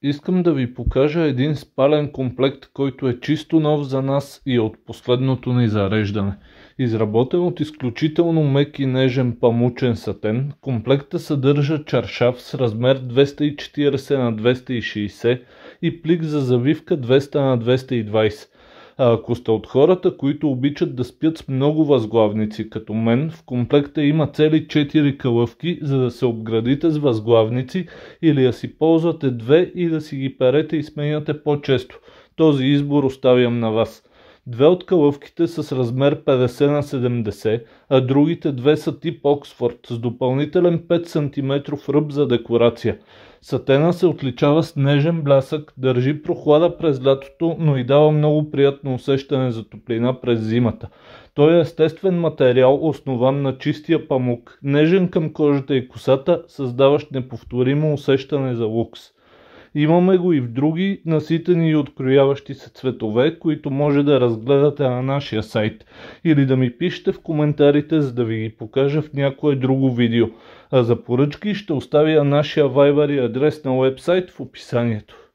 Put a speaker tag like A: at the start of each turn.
A: Искам да ви покажа един спален комплект, който е чисто нов за нас и е от последното ни зареждане. Изработен от изключително мек и нежен памучен сатен, комплекта съдържа чаршаф с размер 240 на 260 и плик за завивка 200 на 220. А ако сте от хората, които обичат да спят с много възглавници, като мен, в комплекта има цели 4 калъвки, за да се обградите с възглавници или да си ползвате две и да си ги перете и сменяте по-често. Този избор оставям на вас. Две от калъвките са с размер 50 на 70, а другите две са тип Оксфорд с допълнителен 5 см ръб за декорация. Сатена се отличава с нежен блясък, държи прохлада през лятото, но и дава много приятно усещане за топлина през зимата. Той е естествен материал, основан на чистия памук, нежен към кожата и косата, създаващ неповторимо усещане за лукс. Имаме го и в други наситени и открояващи се цветове, които може да разгледате на нашия сайт или да ми пишете в коментарите, за да ви ги покажа в някое друго видео. А за поръчки ще оставя нашия Viber и адрес на уебсайт в описанието.